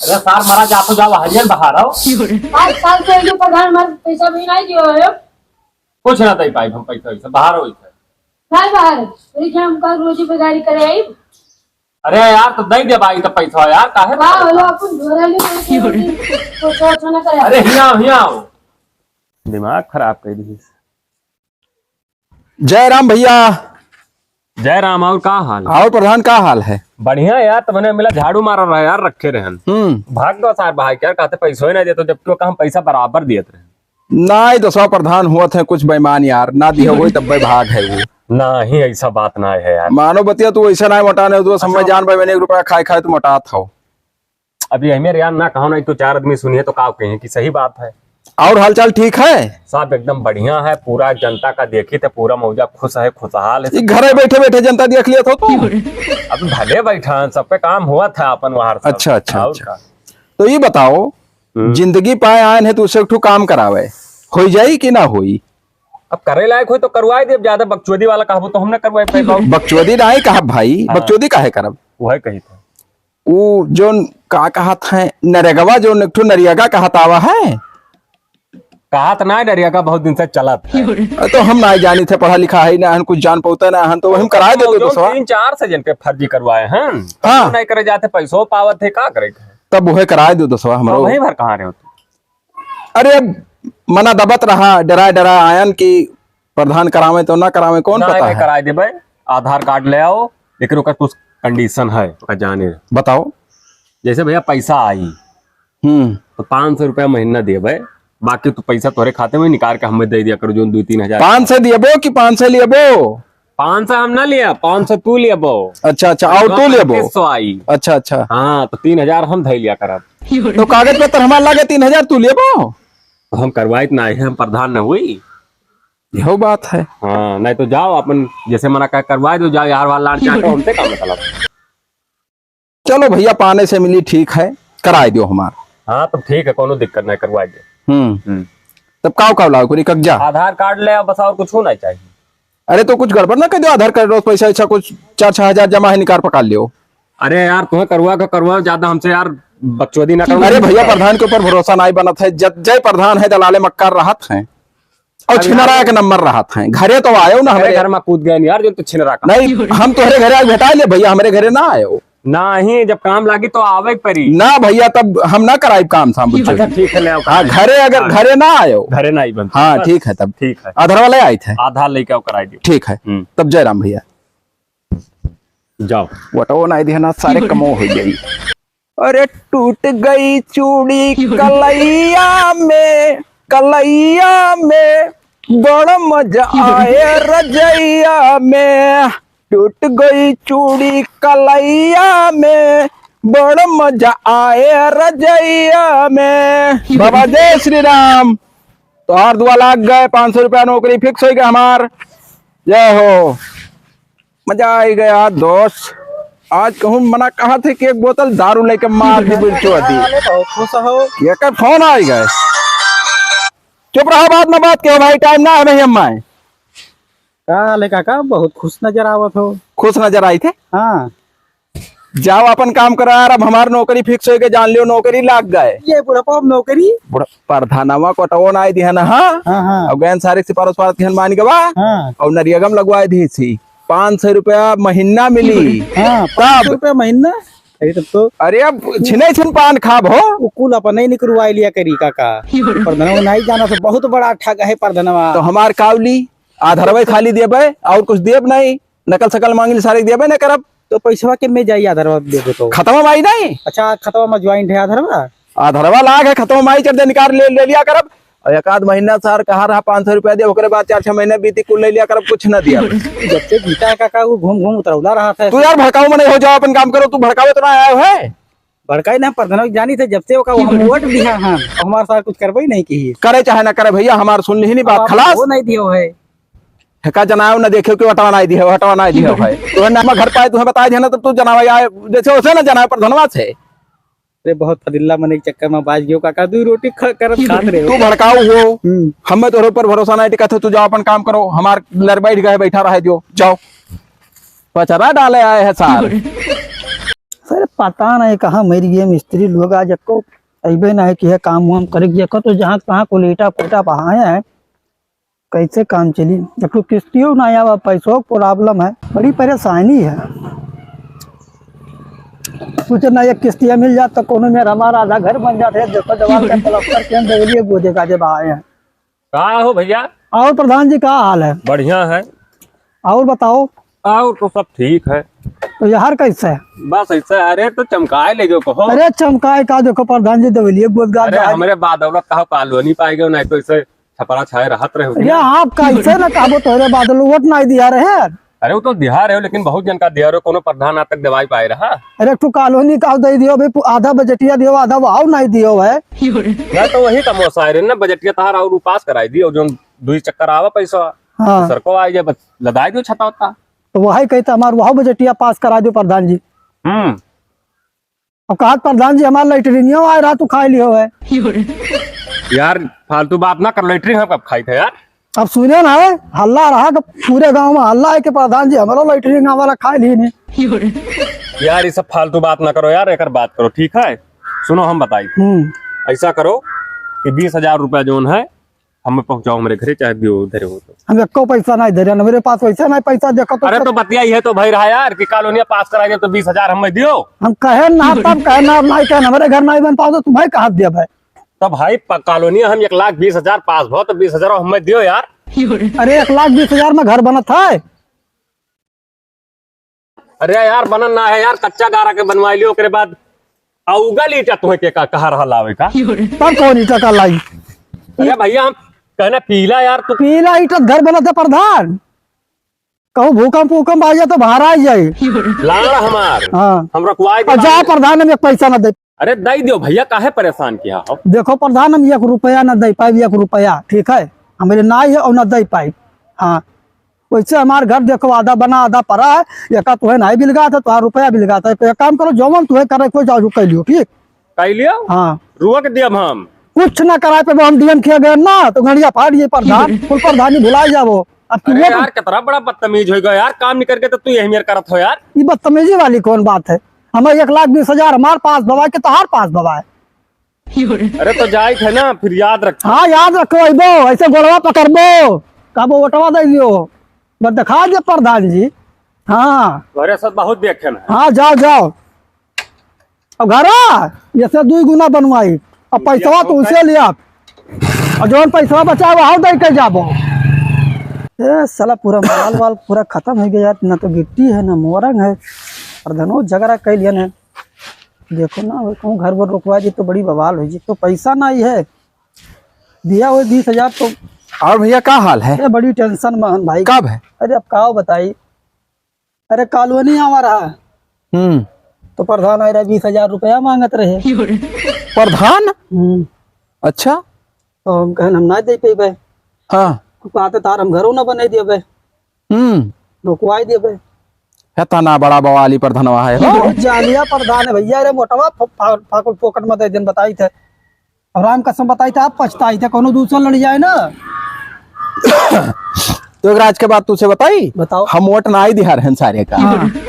अरे सार मारा जा तो जाओ हरियर बाहर आओ। 5 साल से जो प्रधान मर पैसा भी नहीं दियो है। कुछ ना तई पाई हम पैसा वैसा बाहर होई थे। काय बाहर अरे क्या हम कल रोजी बेगारी करे आई। अरे यार तो दई दे भाई तो पैसा यार काहे वाह हेलो अपन ढोरा ले तो ना करे। अरे हिया आओ दिमाग खराब कर दी। जय राम भैया। जय राम। और का हाल? और प्रधान का हाल है? बढ़िया यार। तुमने मिला झाड़ू मारा रहा यार रखे रहन। भाग दो सार भाई क्या कहते पैसा ही नहीं देते जबकि हम पैसा बराबर दिए रहे। नहीं तो सौ प्रधान हुआ थे कुछ बेईमान यार ना दिया हुई तब भाग है वो। नहीं ऐसा बात ना है यार। मानो बतिया तू ऐसा ना मोटाने तो समय जान भाई मैंने 1 रुपया खाए तो मोटा था। अभी हमें यार ना कहो नहीं तो 4 आदमी सुनिए तो का कहें कि सही बात है। और हालचाल ठीक है? सब एकदम बढ़िया है। पूरा जनता का देखी तो पूरा मौजा खुश है खुशहाल है। घरे बैठे बैठे जनता देख लिया था तो अब भले बैठा सब पे काम हुआ था अपन वहां। अच्छा अच्छा अच्छा। तो ये बताओ जिंदगी पाए आए हैं तो उसे एक काम करावे हो जाई कि ना होई? अब करे लायक हो तो करवाई दे। ज्यादा बकचोदी वाला कहबो तो हमने करवाई पे। बकचोदी नहीं कहा भाई। बकचोदी काहे करब? वह कही था वो जो का कहा था नरेगवा जो एक नरियागा कहतावा है कहा तो ना डरिया का बहुत दिन से चला था। तो हम ना जानी थे पढ़ा लिखा है ना हम कुछ जान पाता ना हम तो हम करा देते तो 3-4 से जन के फर्जी करवाए हैं। हाँ नहीं करे जाते पैसों पावत है का करे तब वह करा दो दोस्तवा हम वहीं भर कहाँ रहे हो तुम? अरे मना दबत रहा डरा आयन की प्रधान करावे तो ना करावे कौन पता है। करा दे भाई। आधार कार्ड ले आओ लेकिन उसका कुछ कंडीशन है जाने। बताओ। जैसे भैया पैसा आई तो 500 रुपया महीना दे भाई। बाकी तो पैसा तोरे खाते में निकाल के हमें दे दिया करो जो 2-3 हजार। 500 दिए कि 500 लिए बो? 500 हम ना लिया 500 तू लिया बो। अच्छा अच्छा और तू ले बो? 300 आई। अच्छा अच्छा हाँ तो 3000 हम धै लिया कर। तो कागज पत्र हमारे लागे 3000 तू ले बो? हम करवाई ना है हम प्रधान न हुई। यही बात है। हाँ नहीं तो जाओ अपन जैसे मना कर करवा दो जाओ यार वाला हमसे का मतलब। चलो भैया पाने से मिली ठीक है कराई दो हमारा। हाँ तो ठीक है कोनो दिक्कत नहीं करवा दे। तब काव लाओ कोई कब्जा? आधार कार्ड ले बस और कुछ होना चाहिए। अरे तो कुछ गड़बड़ ना कर दो आधार कार्ड पैसा ऐसा कुछ 4-6 हजार जमा है निकाल पका लियो। अरे यार तुम्हें करवा ज्यादा हमसे यार बकचोदी ना करो। अरे भैया प्रधान के ऊपर भरोसा नहीं बना था। जय प्रधान है दलाले मक्कार राहत है और छिनरा के नंबर राहत है। घरे तो आयो ना हमारे घर में कूद गए यार जो तो छिनरा का। नहीं हम तुम्हारे घरे आज भेटा ले भैया हमारे घरे ना आयो ना ही जब काम लगी तो आवे परी ना भैया तब हम ना कराई काम था। अच्छा ठीक है ले आओ। हाँ घरे अगर घरे ना आयो घरे ना ही बन। हाँ ठीक है तब ठीक है। आधार वाले आए थे आधार लेके आओ कराई दियो। ठीक है तब जय राम भैया जाओ। वटो नहीं देना सारे कमो हो गई। अरे टूट गई चूड़ी कलैया में बड़ा मजा आए रजैया में। टूट गई चूड़ी कलैया में बड़ा मजा आए रजैया में। बाबा जय श्री राम। तो हार दुआ लाग गए 500 रुपया नौकरी फिक्स हो गया हमार। जय हो मजा आ गया दोस्त। आज कहूँ मना कहा थे कि 1 बोतल दारू लेके मार दी बिल्चो दी ये फोन आ गए। चुप रहा बात ना बात के भाई टाइम ना है नहीं अम्मा काका बहुत खुश नजर आवत हो। खुश नजर आई थे? हाँ जाओ अपन काम करो यार। अब हमारी नौकरी फिक्स हो गई जान लियो नौकरी लाग गए। ये बुढ़ापा नौकरी प्रधानवा को टोन आई दिया ना। हाँ और गैन सारे सिपारस मान गवा और नरियगम लगवाई दी थी 500 रुपया महीना मिली। 500 रुपया महीना? अरे तब तो अरे अब छिने छिन पान खाब हो कुल अपन नहीं निकलवा लिया करी काका। प्रधानवा नहीं जाना तो बहुत बड़ा ठग है प्रधानवा। तो हमार कावली आधारवा खाली देबे और कुछ देब नहीं नकल सकल मांगी सारे देबे न करब। तो पैसा के में जाइए आधारवा देबो तो खत्म आई नहीं। अच्छा खतवा में ज्वाइंट है आधारवा लाग है खत्म आई चढ़ निकाल ले लिया करब। और 1 महीना सर कहा रहा 500 रुपया दे ओकरे बाद 4-6 महीने बीती कुल ले लिया करब कुछ न दिया। जब से जीता है काका वो घूम उतरौला रहा था। तू यार भड़काऊ में नहीं हो जाओ अपन काम करो। तू भड़कावे तो ना आया है। भड़काई ना प्रधान जानी थे जब से वोट दिया हम हमारे साथ कुछ करवाई नहीं की करे चाहे ना करे भैया हमार सुन ली नहीं बात खलास। वो नहीं दियो है ठेका जनाओ ना देखो कि हटवा नहीं दिया हटवा नहीं दिया भाई। तो ना घर पाए तुम्हें बताया था ना तब तू जनावा आए जैसे उसे ना जनाए प्रधानवा से। अरे बहुत फदिल्ला मने के चक्कर में बाज गयो काका 2 रोटी करत खात रहे तू भड़काऊ हो। हमें तोरे ऊपर भरोसा नहीं टिका था। तू जाओ अपन काम करो। हमार लड़ बैठ गए बैठा रहे जो जाओ पचरा डाले आए है सार। सर पता नहीं कहाँ मर गए मिस्त्री लोग आज को अबे नहीं कि है काम वाम करे देखो तो जहाँ कहाँ को लेटा पोटा बहाया है कैसे काम चली जब तो किस्तियों ना आया पैसों की प्रॉब्लम है बड़ी परेशानी है कुछ ना एक किस्तियाँ मिल जात तो कोनो में हमारा आधा घर बन जाते है देखो दवाल का प्लास्टर के देवलिए गोदे का जे बहाए हैं। कहा हो भैया? और प्रधान जी क्या हाल है? बढ़िया है। और बताओ। और तो सब ठीक है। तो यार कैसे है? बस ऐसा। अरे तो चमकाए ले गयो कहो। अरे चमकाए का देखो प्रधान जी देवलिए गोदगार अरे हमारे बादौलत कहो कालो नहीं पाएगा नहीं तो ऐसे छपरा छाए रहत रहे। आप कैसे ना कहो तोरे बादल वोट नहीं दिया रहे। अरे वो तो दिहार है लेकिन बहुत जन का दिहार कोनो प्रधान आज तक दवाई पाए रहा। अरे तू कॉलोनी का दे दियो भाई आधा बजटिया दियो आधा वाव नहीं दियो है। मैं तो वही कमो सारे ना बजटिया तहार और पास कराई दियो जो 2 चक्कर आवा पैसा। हाँ। सर को आई जाए बस लदाई दो छता होता। तो वही कहते हमारे वह बजटिया पास करा दो प्रधान जी। अब कहा प्रधान जी हमारा लैटरिनियो आ रहा तू खा लियो है। यार फालतू बात ना कर। लैटरिन हम कब खाई थे यार? अब सुने ना है हल्ला रहा कि पूरे गांव में हल्ला है कि प्रधान जी हमारा लैटरिन वाला खा ली नहीं। यार ये सब फालतू बात ना करो यार। एक बात करो ठीक है। सुनो हम बताई ऐसा करो कि 20,000 रुपया जोन है हमें पहुंचाओ मेरे घरे चाहे दियो उधर हो तो। हम एको पैसा नहीं दे रहे मेरे पास वैसे नहीं पैसा देखो तो। अरे तो बतिया ही है तो भाई रहा यार कि कॉलोनिया पास कराएंगे तो 20,000 हमें दियो। हम कहे ना तब कहे ना नहीं कहे हमारे घर नहीं बन पाओ तो तुम्हें कहा दिया भाई। तो भाई कॉलोनिया हम 1,20,000 पास भो तो 20,000 हमें दियो यार। अरे 1,20,000 में घर बना था। अरे यार बनन ना है यार कच्चा गारा के बनवाई लियो के बाद आउगा लीटा तुम्हें के कहा रहा लावे का। पर कौन ईटा का लाई? अरे भैया हम कहना पीला यार तो पीला ईटा घर बना था प्रधान। कहूँ भूकंप वूकंप आ जाए तो बाहर आ जाए। लाड़ा हमार हाँ हम रखवाई जा प्रधान हम एक पैसा न दे। अरे दई दियो भैया काहे परेशान किया हो? देखो प्रधान हम 1 रुपया न दे पाए 1 रुपया ठीक है हमारे ना है और न दे पाए। हाँ वैसे हमारे घर देखो आधा बना आधा पड़ा है एक तुम्हें नहीं बिलगा था तो रुपया बिलगा था। एक काम करो जौवन तुम्हें करे कोई जाओ कह लियो ठीक कह लियो। हाँ रुआ के दिया हम कुछ न कराए पे हम डीएम किया गए ना तो घड़िया फाड़िए प्रधान कुल प्रधानी भुला जाओ। अब अरे यार कितना बड़ा बदतमीज हो गया यार। काम नहीं करके तो तू यही मेरे करत हो यार। ये बदतमीजी वाली कौन बात है? हमें 1,20,000 हमारे पास दवा के तहार पास दवा है। अरे तो जाए थे ना फिर याद रख। हाँ याद रखो ऐसे गोलवा पकड़बो कब वोटवा दे दियो बस दिखा दे प्रधान जी। हाँ घरे सब बहुत देखे ना। हाँ जाओ जाओ अब घर ये 2 गुना बनवाई अब पैसा तो उसे लिया और जो पैसा बचा वो दे के जाबो। ये साला पूरा माल वाल पूरा खत्म हो गया ना तो गिट्टी है ना मोरंग है प्रधानो झगड़ा कह लिया ना। देखो ना कहूँ घर पर रुकवा जी तो बड़ी बवाल हो जी तो पैसा नहीं है दिया हुए 20,000 तो। और भैया क्या हाल है? अरे बड़ी टेंशन में भाई। कब है? अरे अब का बताई। अरे कॉलोनी आवा रहा तो प्रधान आ रहा 20,000 रुपया मांगत रहे। प्रधान? अच्छा तो हम कहन हम ना दे पे भाई। हाँ कहते तार हम घरों ना बना दिए भाई रुकवाई दिए भाई। तना बड़ा बवाली प्रधानवा है हो? जालिया प्रधान है भैया। अरे मोटवा फाकुल पोकट में दे दिन बताई थे और राम कसम बताई थे आप पछताई थे कोनो दूसरा लड़ जाए ना। तो एक राज के बाद तुझसे बताई बताओ। हम वोट ना आई दिया रहन सारे का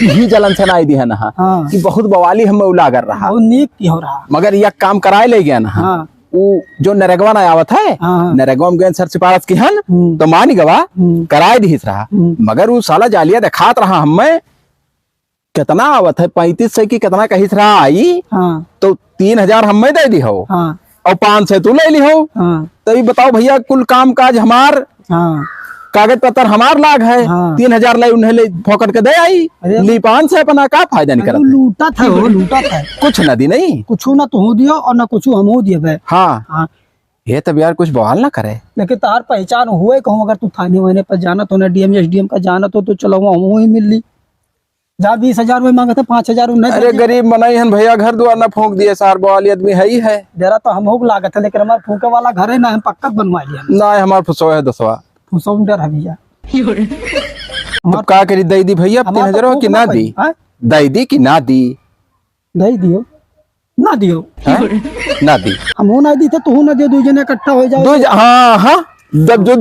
ही जलन से ना आई दिया ना कि बहुत बवाली हमें उलागर रहा नीक की हो रहा मगर यह काम कराए ले गया ना वो जो नरेगवा ना आवत है नरेगवा में गए सर सिफारस की हन तो मान गवा कराए दी रहा मगर वो साला जालिया दिखात रहा हमें कितना आवत है 3500 की कितना कही रहा आई तो 3,000 हमें दे दी हो और 500 तू ले ली हो। तो ये बताओ भैया कुल काम काज हमार कागज पत्र हमार लाग है 3,000 ले उन्हें ले फोकट के दे आई ली 500 अपना का फायदा नहीं करा। लूटा था वो लूटा था कुछ न दी नहीं कुछ ना तू दियो और ना कुछ हम दिए भाई। हाँ ये तब यार कुछ बवाल ना करे लेकिन तार पहचान हुए कहूँ अगर तू थाने वाने पर जाना तो ना डीएम एसडीएम का जाना तो चलो हम ही मिल ली जहाँ 20,000 में मांगे थे 5,000 नहीं। अरे गरीब मनाई हन भैया घर द्वार ना फूंक दिए सार बवाली आदमी है ही है। जरा तो हम हो लागत है लेकिन हमारे फूके वाला घर है ना हम पक्का बनवा लिया ना हमार फुसो है दसवा फुसो डर है भैया। तो का करी दई दी भैया 3,000 की ना दी दई दी कि ना दी दई दियो ना दियो ना दी हम ना दी थे तू ना दियो 2 जने इकट्ठा हो जाओ। हाँ हाँ जब दो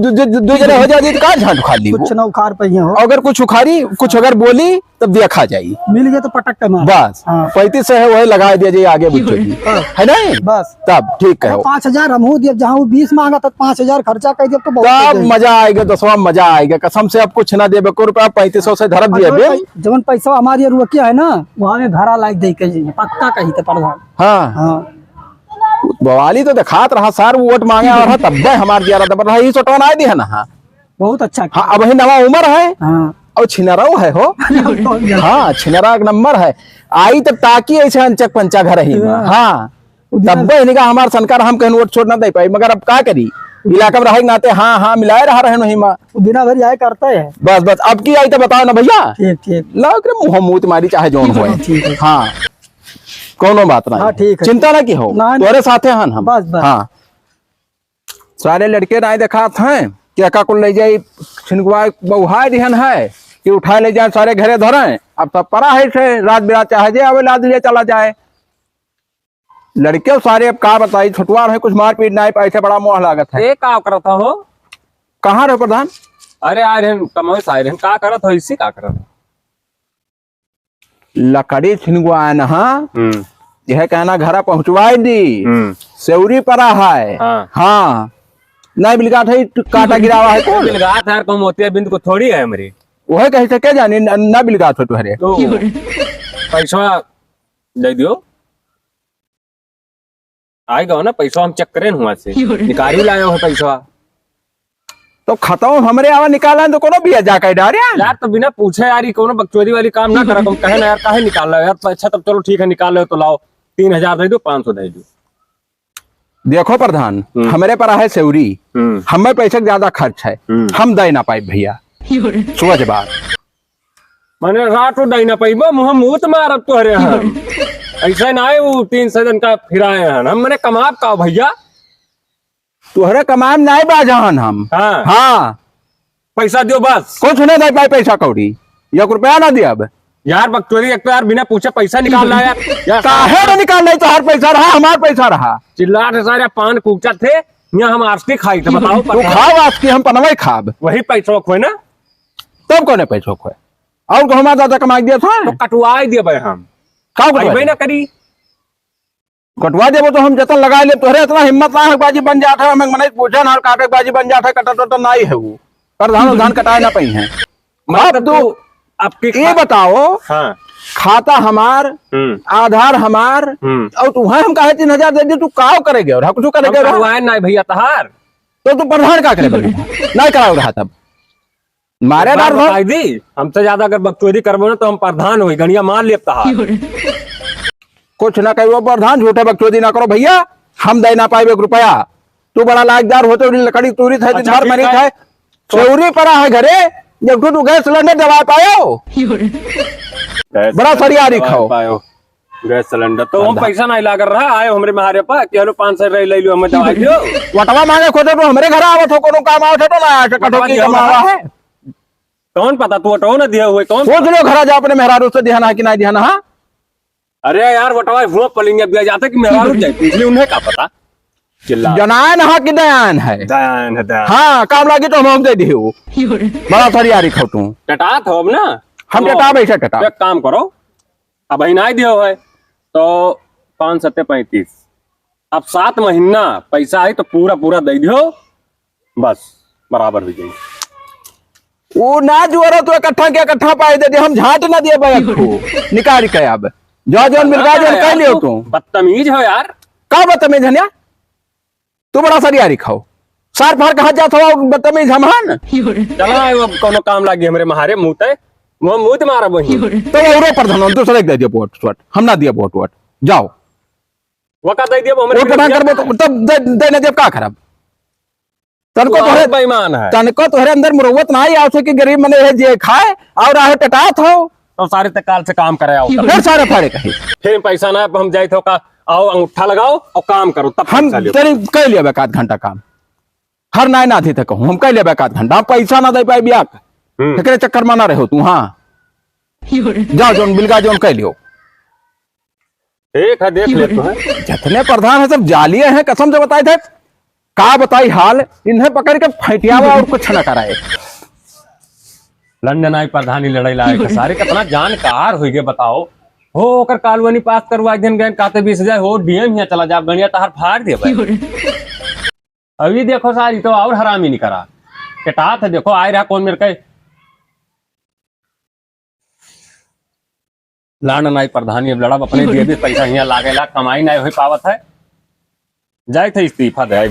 जने हो जाती तो कहाँ झाट उखाड़ ली वो? कुछ ना उखाड़ पाइए हो, अगर कुछ उखाड़ी कुछ अगर बोली तब देखा जाई। मिल गए तो पटक के मार। बस हाँ। 35 से है वही लगा दिया जाए आगे बच्चों की, है नहीं? बस तब ठीक है, 5,000 हमू दिए, जहाँ वो 20 मांगा तब 5,000 खर्चा कर दिया तो बहुत हो तब गई। मजा आएगा, दसवा मजा आएगा कसम से। अब कुछ ना देबे को रुपया 3500 से धरब दिए बे। जवन पैसा हमारी रुकिया है ना वहाँ में घरा लायक दे के जाइए, पक्का कही थे प्रधान। हाँ हाँ बवाली तो दिखात रहा सार वोट मांगे और तब हमार दिया दबर रहा, ही सोटवा ना दी है ना। हाँ बहुत अच्छा हाँ अब ही नवा उम्र है हाँ और छिनराऊ है हो। हाँ छिनरा का नंबर है, आई तब ताकि ऐसे अंचक पंचा घर ही में। हाँ तब इनका हमार संकार हम कहीं वोट छोड़ ना दे पाई, मगर अब का करी इलाका में रहे नाते। हाँ हाँ मिलाए रहा रहे नहीं माँ दिना भर आए करता है। बस बस अब की आई तो बताओ ना भैया। ठीक ठीक लग रहे मुँह मुँह तुम्हारी चाहे जोन हो। ठीक है। हाँ कोनो बात हाँ, नहीं, ठीक है। चिंता ना की हो, ना, तुम्हारे साथ हैं हम। बस, बस। हाँ सारे लड़के ना देखा हैं कि का को ले जाई छिनकुआ बहुहा दिहन है कि उठा ले जाए सारे घरे धरे। अब सब परा है से रात बिरात चाहे जे आवे लाद ले चला जाए। लड़के सारे अब का बताई छुटवा है, कुछ मार पीट नहीं पैसे बड़ा मोह लागत है। ये का करता हो? कहाँ रहे प्रधान? अरे आ रहे कमोय सारे का करत हो? इसी का करत हो? लकड़ी छिनकुआ नहा यह कहना घर पहुंचवाई दी, सेवरी परा है। हाँ। हाँ नहीं बिलगाट है, काटा गिरावा है कौन? बिलगात है कम होती है, बिंद को थोड़ी है मेरी। वह कह सके जानी ना बिलगाट हो तुहरे। तो पैसा दे दियो, आएगा ना पैसा, हम चेक करें हुआ से निकाल ही लाए हो पैसा। तो खत्म हमरे आवा निकाला तो कोनो भी जा के डारे यार तो बिना पूछे यार कोनो बकचोदी वाली काम ना करा। तुम कहे ना यार काहे निकाल रहे हो यार? तो अच्छा तब चलो ठीक है निकाल लो तो लाओ, 3000 दे दो, 500 दे दो। देखो प्रधान हमरे पर है सेवरी, हमें पैसे ज्यादा खर्च है, हम दे ना पाए भैया सुबह के बाद। मैंने रातों दे ना पाई मुँह मुँह तो मार तो हरे हम ऐसा ना है वो 300 दिन का फिराए हैं हम। मैंने कमाब का भैया तुहरे कमाम नहीं बाजहन हम। हाँ। हाँ पैसा दियो बस। कुछ नहीं दे पाए पैसा कौड़ी, 1 रुपया ना दिया। अब यार बकचोदी एक तो यार बिना पूछे पैसा निकाल रहा है यार। काहे ना निकाल नहीं, तो हर पैसा रहा हमार पैसा रहा। चिल्ला थे सारे पान कूचा थे यहाँ, हम आस्ती खाई थे बताओ। तू खाओ आज की हम पनवई खाब, वही पैसा खोए ना तब कौन पैसा खोए और को हमारा दादा कमा दिया था। तो कटवाई दिए भाई हम का भाई ना करी कटवा देबो तो हम जतन लगा ले। तोहरे इतना हिम्मत ना है बाजी बन जाता है, हमें मने पूछन और काटे बाजी बन जाता है, कटा तो नहीं है वो प्रधान धान कटाए ना पई है। अब तू आपकी ये बताओ, हाँ खाता हमार आधार हमार और तू हम काहे 3000 दे दी, तू का करेगे और कुछ करेगे करवाए ना भैया तहार तो तू प्रधान का करे नहीं कराओ रहा तब मारे डार बताई दी। हमसे ज्यादा अगर बकचोदी करबो ना तो हम प्रधान हुई गणिया मान लिया तहार। कुछ ना कहो प्रधान, झूठे बकचोदी ना करो भैया, हम दे ना पाए 1 रुपया। तू बड़ा लायकदार होते लकड़ी तूरी थे दिन भर मरी है, चौरी पड़ा है घरे, जब तू गैस सिलेंडर दबा पायो बड़ा फरियादी खाओ गैस सिलेंडर तो हम पैसा नहीं ला कर रहा आए हमरे महारे पर कि 500 ले लो हमें दवाई दियो। वटवा मांगे खोटे तो हमरे घर आवत हो, कोनो काम आवत हो तो ना आके कटो की कमावा है। कौन पता तू वटवा ना दिया हुए कौन सोच लो घर जा अपने मेहरारू से ध्यान है कि नहीं ध्यान। हाँ अरे यार वटवा भूख पलेंगे बिया जाते कि मेरा रुक जाए, इसलिए उन्हें का पता। चिल्ला जनान है कि दयान है? दयान है दयान। हाँ काम लगी तो हम दे दियो, बड़ा फरियादी खाओ तू। टटात हो अब ना हम टटा बैठे टटा। एक काम करो अब ही नहीं दियो है तो 5 7 35 अब 7 महीना पैसा है तो पूरा पूरा दे दियो, बस बराबर हो जाएगी। वो ना जुआरा तो इकट्ठा के इकट्ठा पाए दे, हम झाट ना दिए बैग को निकाल के। अब जो जोन मिल गया जोन कह लियो तू बदतमीज हो यार। का बदतमीज है? तू बड़ा फरियादी खाओ, सार फार कहा जात हो बदतमीज हम हन। चला वो कोनो काम लागी हमरे महारे मुंह ते वो मुंह ते मारा वही तो औरो प्रधान दूसरे दे दियो वोट वोट, हम ना दिए वोट वोट। जाओ वो का दे दियो हमरे वोट प्रदान करबो तो तब दे ना देब का खराब। तनको तोहरे बेईमान है, तनको तोहरे अंदर मुरवत ना आई आवसे कि गरीब मने जे खाए और आहे टटात हो तो सारे तकाल से काम करे आओ फिर सारे फाड़े कहे फिर पैसा ना हम जाए तो का आओ अंगूठा लगाओ और काम करो तब हम पैसा लियो। तेरी कह लिया 1 घंटा काम हर नाय ना थे कहूँ हम कह लिया 1 घंटा हम पैसा ना दे पाए बिया एकरे चक्कर में ना रहो तू। हाँ जाओ जोन बिलगा जोन कह लियो। ठीक है देख ले तो है जितने प्रधान है सब जालिए हैं कसम से बताए थे। का बताई हाल, इन्हें पकड़ के फैटियावा और कुछ न कराए। लंदन आई प्रधानी लड़ाई लाए सारे कितना जानकार हो गए बताओ। हो ओकर कालवनी पास करवा दिन गए काते 20,000 हो डीएम यहाँ चला जा गणिया तहार फाड़ दे भाई। अभी देखो सारी तो और हरामी नहीं करा केटा था देखो आए रहा कौन मेरे के लंदन आई प्रधानी अब लड़ा अपने दे पैसा यहाँ लागेला कमाई नहीं हो पावत है जाए थे इस्तीफा दे